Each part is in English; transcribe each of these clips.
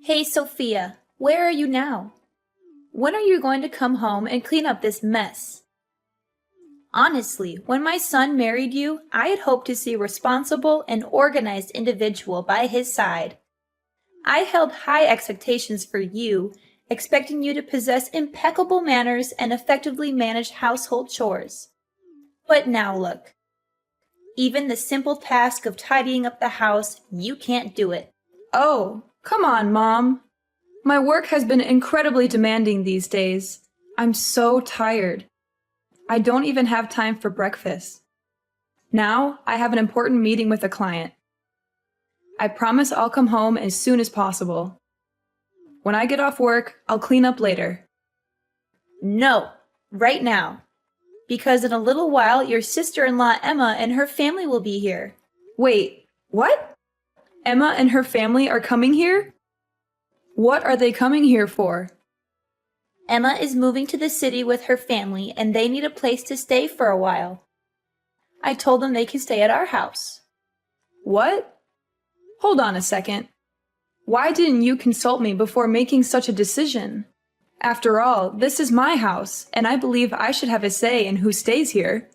Hey, Sophia, where are you now? When are you going to come home and clean up this mess? Honestly, when my son married you, I had hoped to see a responsible and organized individual by his side. I held high expectations for you, expecting you to possess impeccable manners and effectively manage household chores. But now look. Even the simple task of tidying up the house, you can't do it. Oh, come on, Mom. My work has been incredibly demanding these days. I'm so tired. I don't even have time for breakfast. Now, I have an important meeting with a client. I promise I'll come home as soon as possible. When I get off work, I'll clean up later. No, right now. Because in a little while, your sister-in-law Emma and her family will be here. Wait, what? Emma and her family are coming here? What are they coming here for? Emma is moving to the city with her family and they need a place to stay for a while. I told them they can stay at our house. What? Hold on a second. Why didn't you consult me before making such a decision? After all, this is my house, and I believe I should have a say in who stays here.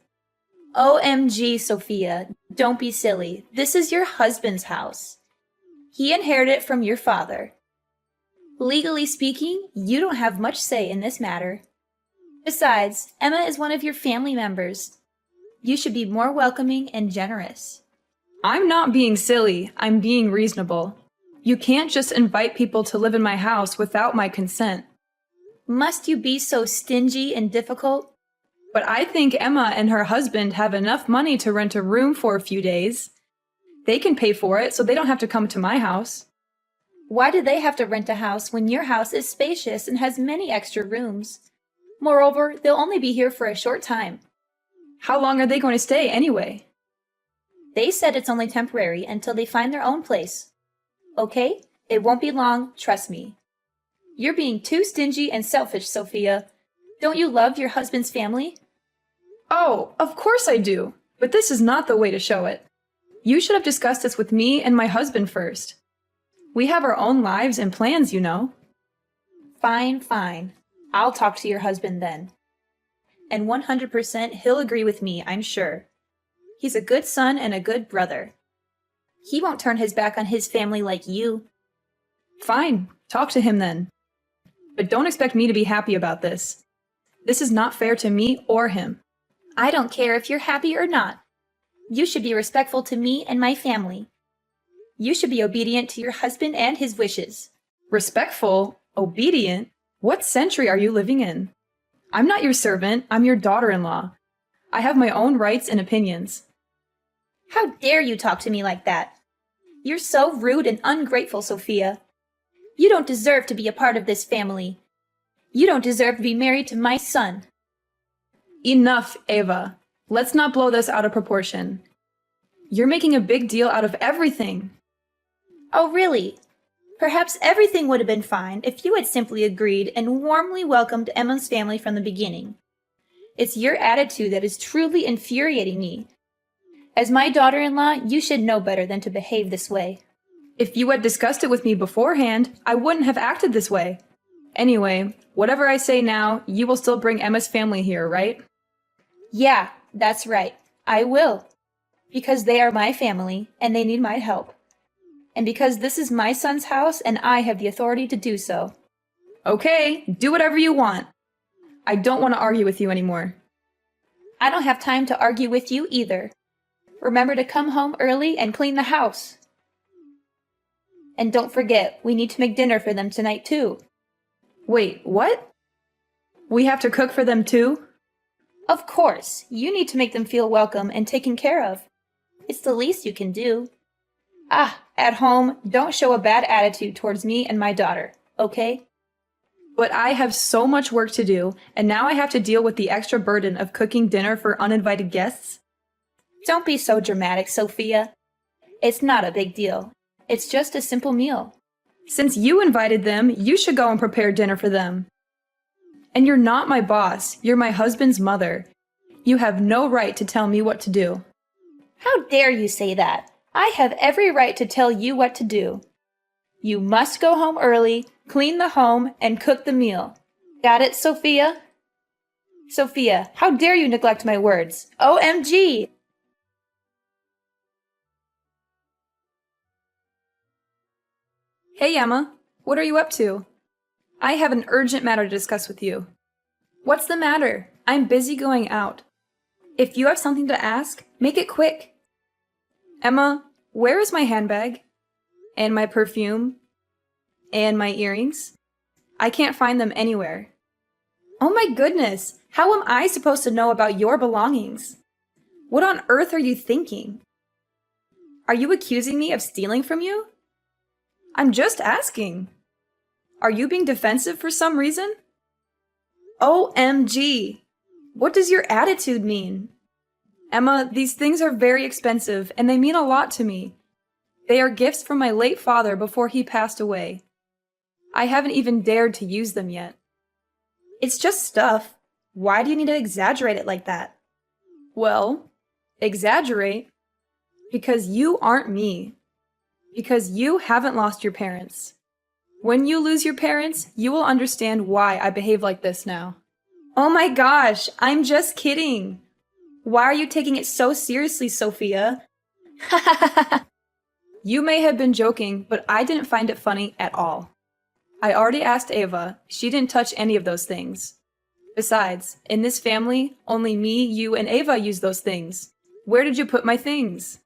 OMG, Sophia, don't be silly. This is your husband's house. He inherited it from your father. Legally speaking, you don't have much say in this matter. Besides, Emma is one of your family members. You should be more welcoming and generous. I'm not being silly, I'm being reasonable. You can't just invite people to live in my house without my consent. Must you be so stingy and difficult? But I think Emma and her husband have enough money to rent a room for a few days. They can pay for it so they don't have to come to my house. Why do they have to rent a house when your house is spacious and has many extra rooms? Moreover, they'll only be here for a short time. How long are they going to stay anyway? They said it's only temporary until they find their own place. Okay? It won't be long, trust me. You're being too stingy and selfish, Sophia. Don't you love your husband's family? Oh, of course I do. But this is not the way to show it. You should have discussed this with me and my husband first. We have our own lives and plans, you know. Fine, fine. I'll talk to your husband then. And 100% he'll agree with me, I'm sure. He's a good son and a good brother. He won't turn his back on his family like you. Fine, talk to him then. But don't expect me to be happy about this. This is not fair to me or him. I don't care if you're happy or not. You should be respectful to me and my family. You should be obedient to your husband and his wishes. Respectful? Obedient? What century are you living in? I'm not your servant, I'm your daughter-in-law. I have my own rights and opinions. How dare you talk to me like that? You're so rude and ungrateful, Sophia. You don't deserve to be a part of this family. You don't deserve to be married to my son. Enough, Ava. Let's not blow this out of proportion. You're making a big deal out of everything. Oh, really? Perhaps everything would have been fine if you had simply agreed and warmly welcomed Emma's family from the beginning. It's your attitude that is truly infuriating me. As my daughter-in-law, you should know better than to behave this way. If you had discussed it with me beforehand, I wouldn't have acted this way. Anyway, whatever I say now, you will still bring Emma's family here, right? Yeah, that's right. I will. Because they are my family, and they need my help. And because this is my son's house, and I have the authority to do so. Okay, do whatever you want. I don't want to argue with you anymore. I don't have time to argue with you either. Remember to come home early and clean the house. And don't forget, we need to make dinner for them tonight too. Wait, what? We have to cook for them too? Of course, you need to make them feel welcome and taken care of. It's the least you can do. At home, don't show a bad attitude towards me and my daughter, okay? But I have so much work to do, and now I have to deal with the extra burden of cooking dinner for uninvited guests. Don't be so dramatic, Sophia. It's not a big deal. It's just a simple meal. Since you invited them, you should go and prepare dinner for them. And you're not my boss, you're my husband's mother. You have no right to tell me what to do. How dare you say that? I have every right to tell you what to do. You must go home early, clean the home, and cook the meal. Got it, Sophia? Sophia, how dare you neglect my words? OMG! Hey, Emma. What are you up to? I have an urgent matter to discuss with you. What's the matter? I'm busy going out. If you have something to ask, make it quick. Emma, where is my handbag? And my perfume? And my earrings? I can't find them anywhere. Oh my goodness! How am I supposed to know about your belongings? What on earth are you thinking? Are you accusing me of stealing from you? I'm just asking. Are you being defensive for some reason? OMG! What does your attitude mean? Emma, these things are very expensive and they mean a lot to me. They are gifts from my late father before he passed away. I haven't even dared to use them yet. It's just stuff. Why do you need to exaggerate it like that? Well, exaggerate? Because you aren't me. Because you haven't lost your parents. When you lose your parents, you will understand why I behave like this now. Oh my gosh, I'm just kidding. Why are you taking it so seriously, Sophia? You may have been joking, but I didn't find it funny at all. I already asked Ava. She didn't touch any of those things. Besides, in this family, only me, you, and Ava use those things. Where did you put my things?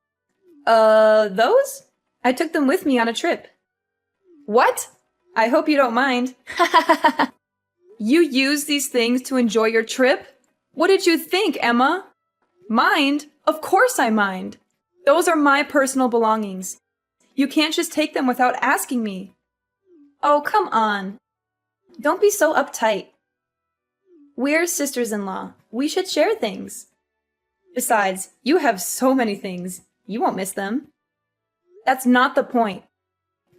Those? I took them with me on a trip. What? I hope you don't mind. You used these things to enjoy your trip? What did you think, Emma? Mind? Of course I mind. Those are my personal belongings. You can't just take them without asking me. Oh, come on. Don't be so uptight. We're sisters-in-law. We should share things. Besides, you have so many things. You won't miss them. That's not the point.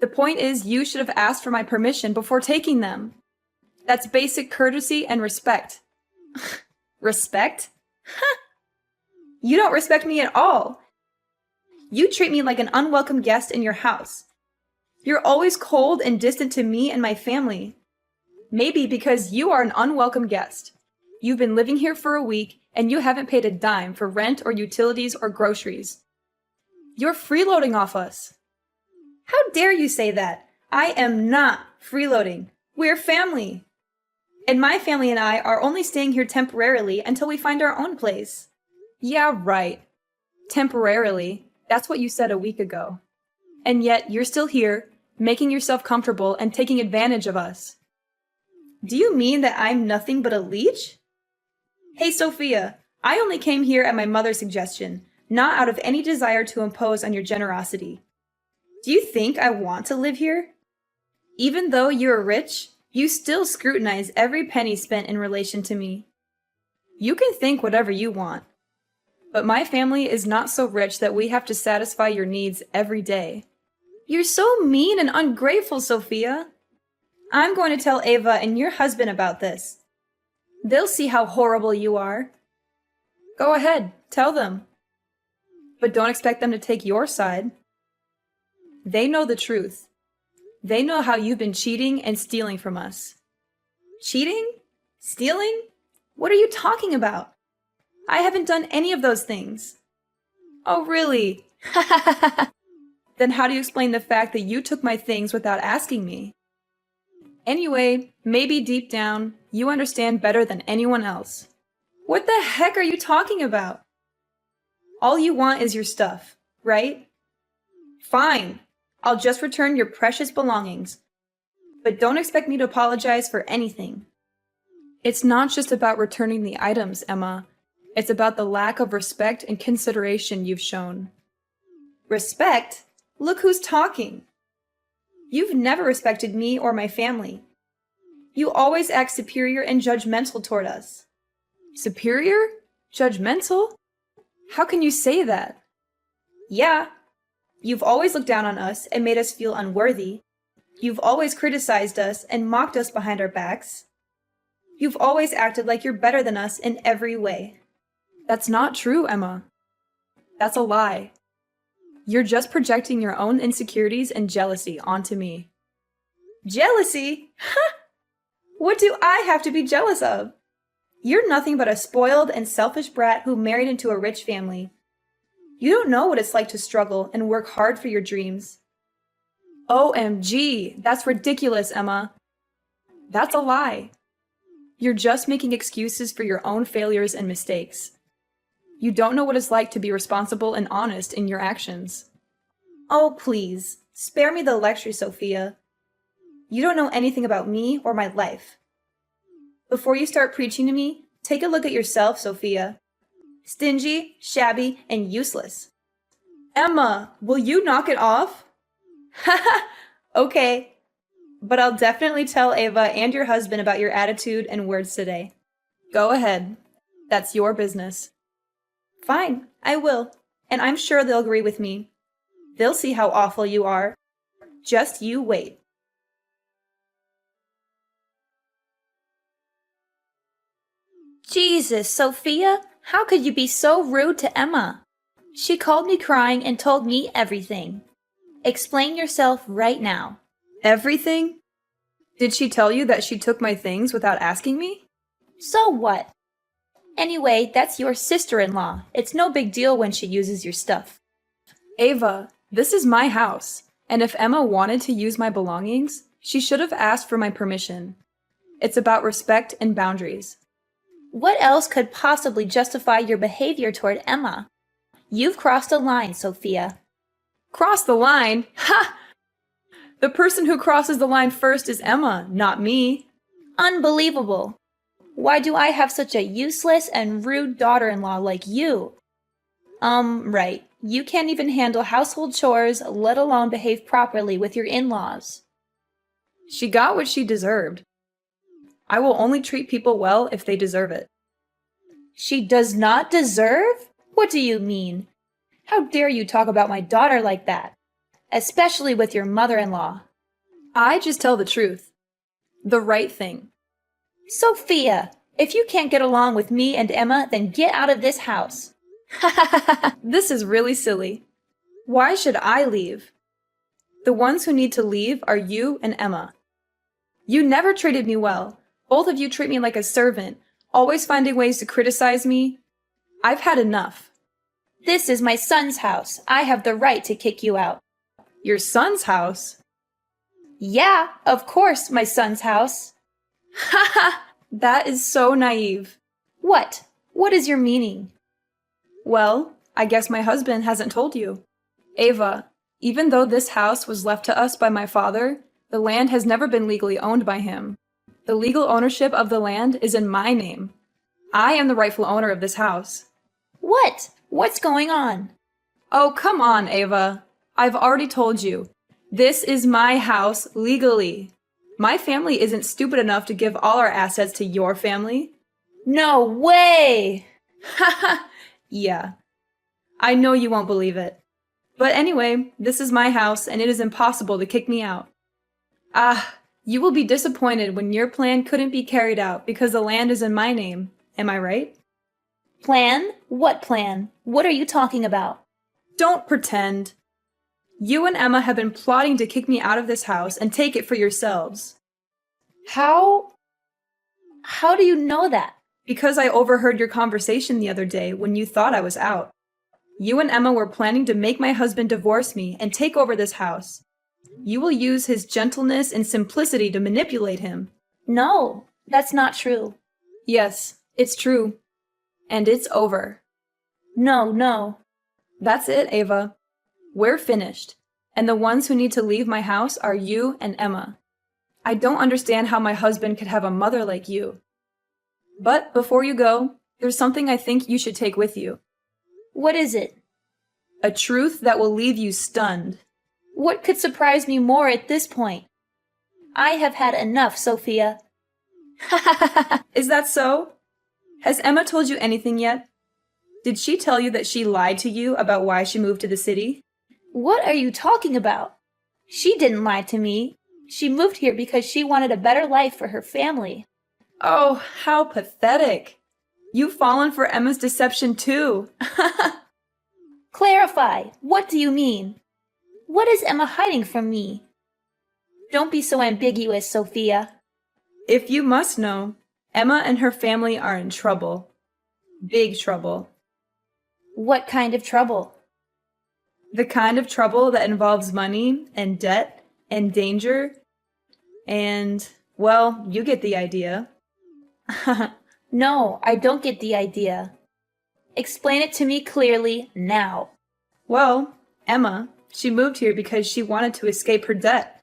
The point is you should have asked for my permission before taking them. That's basic courtesy and respect. Respect? You don't respect me at all. You treat me like an unwelcome guest in your house. You're always cold and distant to me and my family. Maybe because you are an unwelcome guest. You've been living here for a week and you haven't paid a dime for rent or utilities or groceries. You're freeloading off us. How dare you say that? I am not freeloading. We're family. And my family and I are only staying here temporarily until we find our own place. Yeah, right. Temporarily. That's what you said a week ago. And yet you're still here, making yourself comfortable and taking advantage of us. Do you mean that I'm nothing but a leech? Hey, Sophia, I only came here at my mother's suggestion, not out of any desire to impose on your generosity. Do you think I want to live here? Even though you're rich, you still scrutinize every penny spent in relation to me. You can think whatever you want. But my family is not so rich that we have to satisfy your needs every day. You're so mean and ungrateful, Sophia. I'm going to tell Ava and your husband about this. They'll see how horrible you are. Go ahead, tell them. But don't expect them to take your side. They know the truth. They know how you've been cheating and stealing from us. Cheating? Stealing? What are you talking about? I haven't done any of those things. Oh, really? Then how do you explain the fact that you took my things without asking me? Anyway, maybe deep down, you understand better than anyone else. What the heck are you talking about? All you want is your stuff, right? Fine. I'll just return your precious belongings. But don't expect me to apologize for anything. It's not just about returning the items, Emma. It's about the lack of respect and consideration you've shown. Respect? Look who's talking. You've never respected me or my family. You always act superior and judgmental toward us. Superior? Judgmental? How can you say that? Yeah. You've always looked down on us and made us feel unworthy. You've always criticized us and mocked us behind our backs. You've always acted like you're better than us in every way. That's not true, Emma. That's a lie. You're just projecting your own insecurities and jealousy onto me. Jealousy? Ha! What do I have to be jealous of? You're nothing but a spoiled and selfish brat who married into a rich family. You don't know what it's like to struggle and work hard for your dreams. OMG, that's ridiculous, Emma. That's a lie. You're just making excuses for your own failures and mistakes. You don't know what it's like to be responsible and honest in your actions. Oh, please, spare me the lecture, Sophia. You don't know anything about me or my life. Before you start preaching to me, take a look at yourself, Sophia. Stingy, shabby, and useless. Emma, will you knock it off? Haha, okay. But I'll definitely tell Ava and your husband about your attitude and words today. Go ahead. That's your business. Fine, I will. And I'm sure they'll agree with me. They'll see how awful you are. Just you wait. Jesus, Sophia, how could you be so rude to Emma? She called me crying and told me everything. Explain yourself right now. Everything? Did she tell you that she took my things without asking me? So what? Anyway, that's your sister-in-law. It's no big deal when she uses your stuff. Ava, this is my house, and if Emma wanted to use my belongings, she should have asked for my permission. It's about respect and boundaries. What else could possibly justify your behavior toward Emma? You've crossed a line, Sophia. Cross the line? Ha! The person who crosses the line first is Emma, not me. Unbelievable. Why do I have such a useless and rude daughter-in-law like you? Right. You can't even handle household chores, let alone behave properly with your in-laws. She got what she deserved. I will only treat people well if they deserve it. She does not deserve? What do you mean? How dare you talk about my daughter like that? Especially with your mother-in-law. I just tell the truth. The right thing. Sophia, if you can't get along with me and Emma, then get out of this house. This is really silly. Why should I leave? The ones who need to leave are you and Emma. You never treated me well. Both of you treat me like a servant, always finding ways to criticize me. I've had enough. This is my son's house. I have the right to kick you out. Your son's house? Yeah, of course, my son's house. Haha, that is so naive. What? What is your meaning? Well, I guess my husband hasn't told you. Ava, even though this house was left to us by my father, the land has never been legally owned by him. The legal ownership of the land is in my name. I am the rightful owner of this house. What? What's going on? Oh, come on, Ava. I've already told you. This is my house legally. My family isn't stupid enough to give all our assets to your family. No way! Haha, yeah. I know you won't believe it. But anyway, this is my house and it is impossible to kick me out. Ah, you will be disappointed when your plan couldn't be carried out because the land is in my name. Am I right? Plan? What plan? What are you talking about? Don't pretend. You and Emma have been plotting to kick me out of this house and take it for yourselves. How do you know that? Because I overheard your conversation the other day when you thought I was out. You and Emma were planning to make my husband divorce me and take over this house. You will use his gentleness and simplicity to manipulate him. No, that's not true. Yes, it's true. And it's over. No. That's it, Ava. We're finished. And the ones who need to leave my house are you and Emma. I don't understand how my husband could have a mother like you. But before you go, there's something I think you should take with you. What is it? A truth that will leave you stunned. What could surprise me more at this point? I have had enough, Sophia. Is that so? Has Emma told you anything yet? Did she tell you that she lied to you about why she moved to the city? What are you talking about? She didn't lie to me. She moved here because she wanted a better life for her family. Oh, how pathetic. You've fallen for Emma's deception too. Clarify. What do you mean? What is Emma hiding from me? Don't be so ambiguous, Sophia. If you must know, Emma and her family are in trouble. Big trouble. What kind of trouble? The kind of trouble that involves money and debt and danger and, well, you get the idea. No, I don't get the idea. Explain it to me clearly now. Well, Emma, she moved here because she wanted to escape her debt.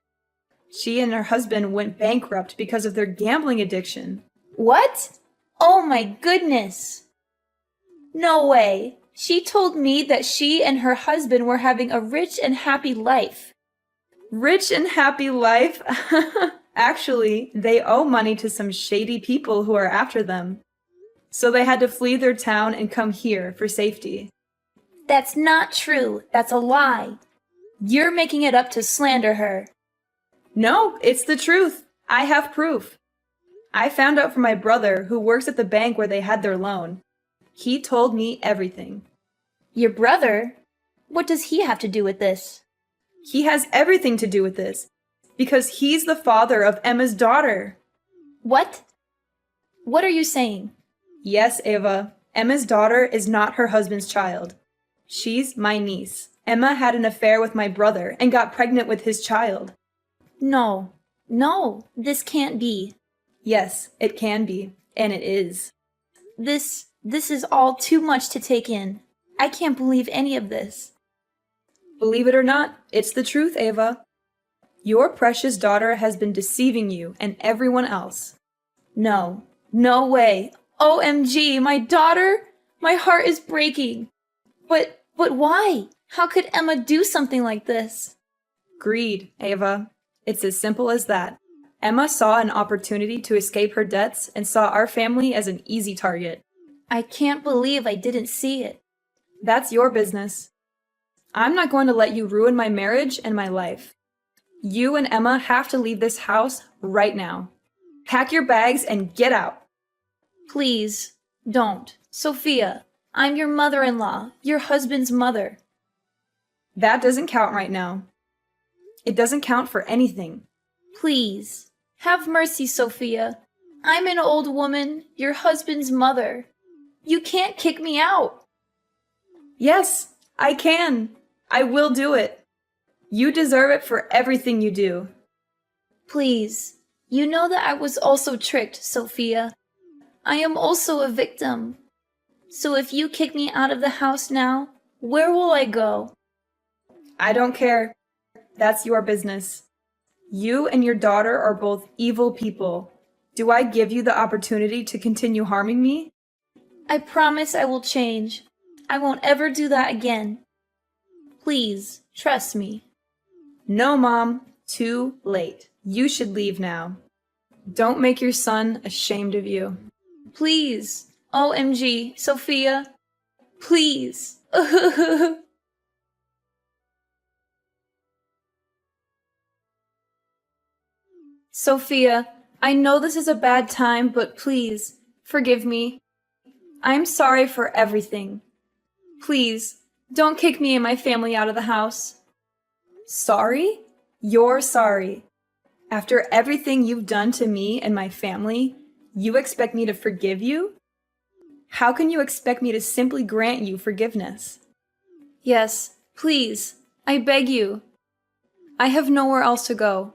She and her husband went bankrupt because of their gambling addiction. What? Oh my goodness! No way! She told me that she and her husband were having a rich and happy life. Rich and happy life? Actually, they owe money to some shady people who are after them. So they had to flee their town and come here for safety. That's not true. That's a lie. You're making it up to slander her. No, it's the truth. I have proof. I found out from my brother who works at the bank where they had their loan. He told me everything. Your brother? What does he have to do with this? He has everything to do with this, because he's the father of Emma's daughter. What? What are you saying? Yes, Ava, Emma's daughter is not her husband's child. She's my niece. Emma had an affair with my brother and got pregnant with his child. No, this can't be. Yes, it can be, and it is. This is all too much to take in. I can't believe any of this. Believe it or not, it's the truth, Ava. Your precious daughter has been deceiving you and everyone else. No way. OMG, my daughter? My heart is breaking. But why? How could Emma do something like this? Greed, Ava. It's as simple as that. Emma saw an opportunity to escape her debts and saw our family as an easy target. I can't believe I didn't see it. That's your business. I'm not going to let you ruin my marriage and my life. You and Emma have to leave this house right now. Pack your bags and get out. Please, don't. Sophia, I'm your mother-in-law, your husband's mother. That doesn't count right now. It doesn't count for anything. Please, have mercy, Sophia. I'm an old woman, your husband's mother. You can't kick me out. Yes, I can. I will do it. You deserve it for everything you do. Please, you know that I was also tricked, Sophia. I am also a victim. So if you kick me out of the house now, where will I go? I don't care. That's your business. You and your daughter are both evil people. Do I give you the opportunity to continue harming me? I promise I will change. I won't ever do that again. Please, trust me. No, Mom. Too late. You should leave now. Don't make your son ashamed of you. Please. OMG, Sophia. Please. Sophia, I know this is a bad time, but please, forgive me. I'm sorry for everything. Please, don't kick me and my family out of the house. Sorry? You're sorry. After everything you've done to me and my family, you expect me to forgive you? How can you expect me to simply grant you forgiveness? Yes, please, I beg you. I have nowhere else to go.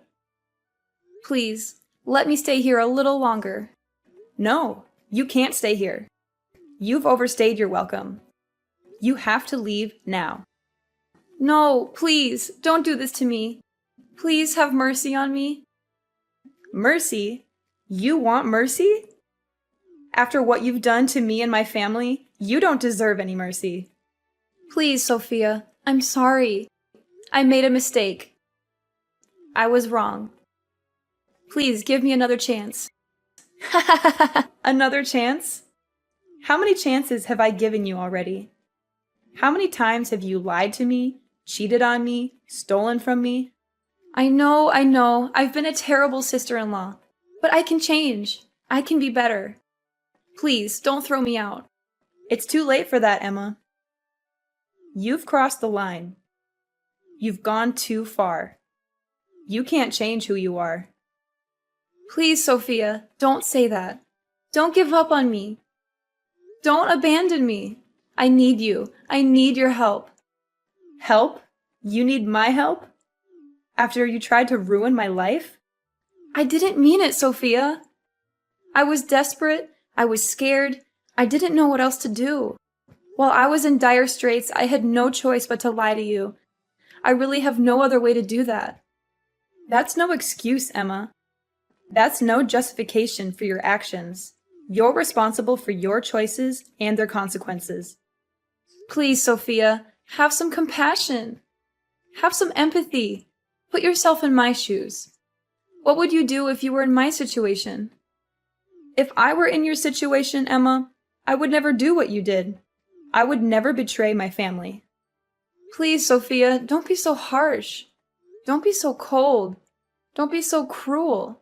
Please, let me stay here a little longer. No, you can't stay here. You've overstayed your welcome. You have to leave now. No, please, don't do this to me. Please have mercy on me. Mercy? You want mercy? After what you've done to me and my family, you don't deserve any mercy. Please, Sophia, I'm sorry. I made a mistake. I was wrong. Please give me another chance. Another chance? How many chances have I given you already? How many times have you lied to me, cheated on me, stolen from me? I know. I've been a terrible sister-in-law. But I can change. I can be better. Please, don't throw me out. It's too late for that, Emma. You've crossed the line. You've gone too far. You can't change who you are. Please, Sophia, don't say that. Don't give up on me. Don't abandon me. I need you. I need your help. Help? You need my help? After you tried to ruin my life? I didn't mean it, Sophia. I was desperate. I was scared. I didn't know what else to do. While I was in dire straits, I had no choice but to lie to you. I really have no other way to do that. That's no excuse, Emma. That's no justification for your actions. You're responsible for your choices and their consequences. Please, Sophia, have some compassion. Have some empathy. Put yourself in my shoes. What would you do if you were in my situation? If I were in your situation, Emma, I would never do what you did. I would never betray my family. Please, Sophia, don't be so harsh. Don't be so cold. Don't be so cruel.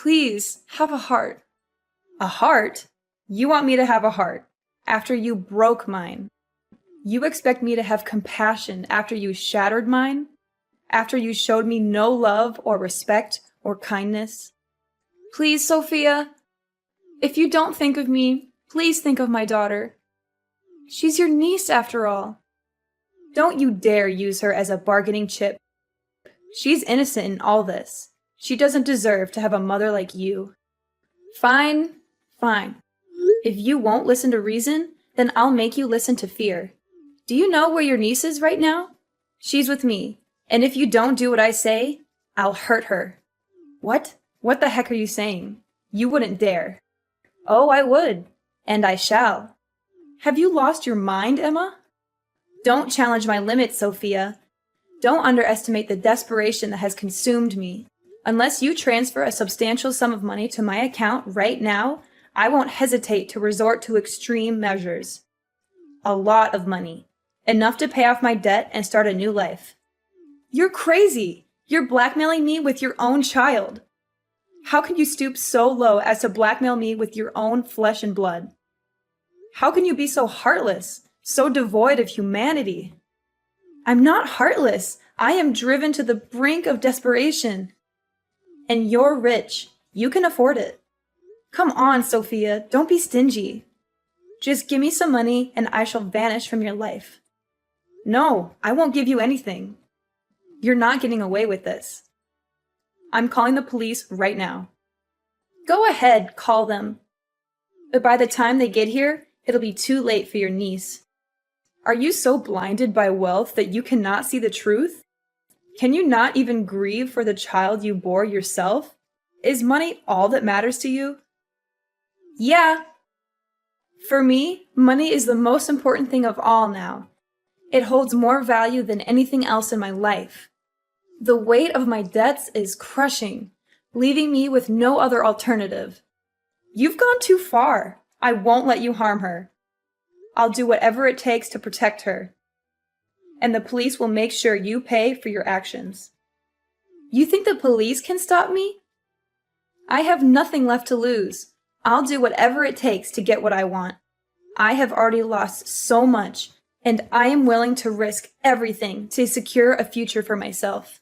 Please, have a heart. A heart? You want me to have a heart after you broke mine? You expect me to have compassion after you shattered mine? After you showed me no love or respect or kindness? Please, Sophia, if you don't think of me, please think of my daughter. She's your niece, after all. Don't you dare use her as a bargaining chip. She's innocent in all this. She doesn't deserve to have a mother like you. Fine, fine. If you won't listen to reason, then I'll make you listen to fear. Do you know where your niece is right now? She's with me, and if you don't do what I say, I'll hurt her. What? What the heck are you saying? You wouldn't dare. Oh, I would, and I shall. Have you lost your mind, Emma? Don't challenge my limits, Sophia. Don't underestimate the desperation that has consumed me. Unless you transfer a substantial sum of money to my account right now, I won't hesitate to resort to extreme measures. A lot of money. Enough to pay off my debt and start a new life. You're crazy! You're blackmailing me with your own child. How can you stoop so low as to blackmail me with your own flesh and blood? How can you be so heartless, so devoid of humanity? I'm not heartless. I am driven to the brink of desperation. And you're rich. You can afford it. Come on, Sophia, don't be stingy. Just give me some money and I shall vanish from your life. No, I won't give you anything. You're not getting away with this. I'm calling the police right now. Go ahead, call them. But by the time they get here, it'll be too late for your niece. Are you so blinded by wealth that you cannot see the truth? Can you not even grieve for the child you bore yourself? Is money all that matters to you? Yeah. For me, money is the most important thing of all now. It holds more value than anything else in my life. The weight of my debts is crushing, leaving me with no other alternative. You've gone too far. I won't let you harm her. I'll do whatever it takes to protect her. And the police will make sure you pay for your actions. You think the police can stop me? I have nothing left to lose. I'll do whatever it takes to get what I want. I have already lost so much, and I am willing to risk everything to secure a future for myself.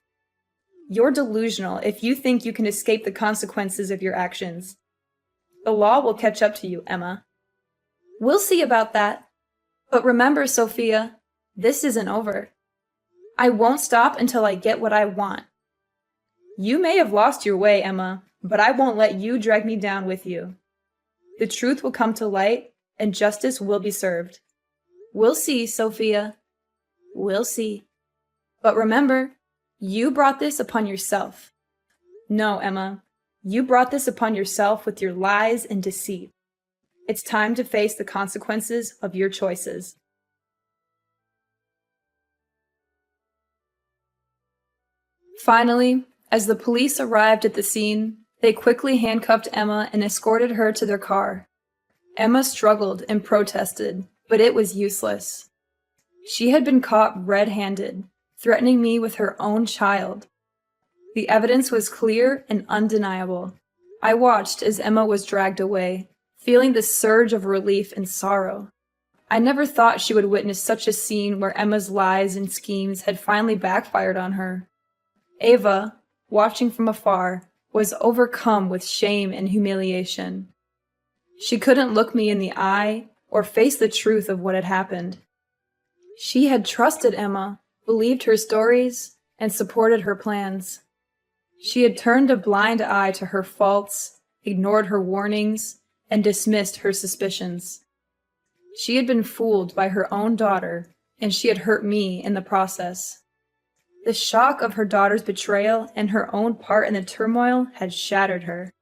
You're delusional if you think you can escape the consequences of your actions. The law will catch up to you, Emma. We'll see about that. But remember, Sophia, this isn't over. I won't stop until I get what I want. You may have lost your way, Emma, but I won't let you drag me down with you. The truth will come to light, and justice will be served. We'll see, Sophia. We'll see. But remember, you brought this upon yourself. No, Emma, you brought this upon yourself with your lies and deceit. It's time to face the consequences of your choices. Finally, as the police arrived at the scene, they quickly handcuffed Emma and escorted her to their car. Emma struggled and protested, but it was useless. She had been caught red-handed, threatening me with her own child. The evidence was clear and undeniable. I watched as Emma was dragged away, feeling the surge of relief and sorrow. I never thought she would witness such a scene where Emma's lies and schemes had finally backfired on her. Ava, watching from afar, was overcome with shame and humiliation. She couldn't look me in the eye or face the truth of what had happened. She had trusted Emma, believed her stories, and supported her plans. She had turned a blind eye to her faults, ignored her warnings, and dismissed her suspicions. She had been fooled by her own daughter, and she had hurt me in the process. The shock of her daughter's betrayal and her own part in the turmoil had shattered her.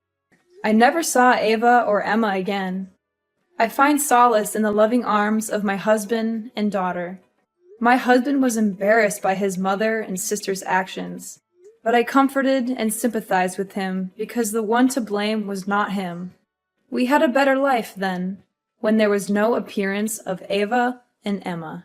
I never saw Ava or Emma again. I find solace in the loving arms of my husband and daughter. My husband was embarrassed by his mother and sister's actions, but I comforted and sympathized with him because the one to blame was not him. We had a better life then, when there was no appearance of Ava and Emma.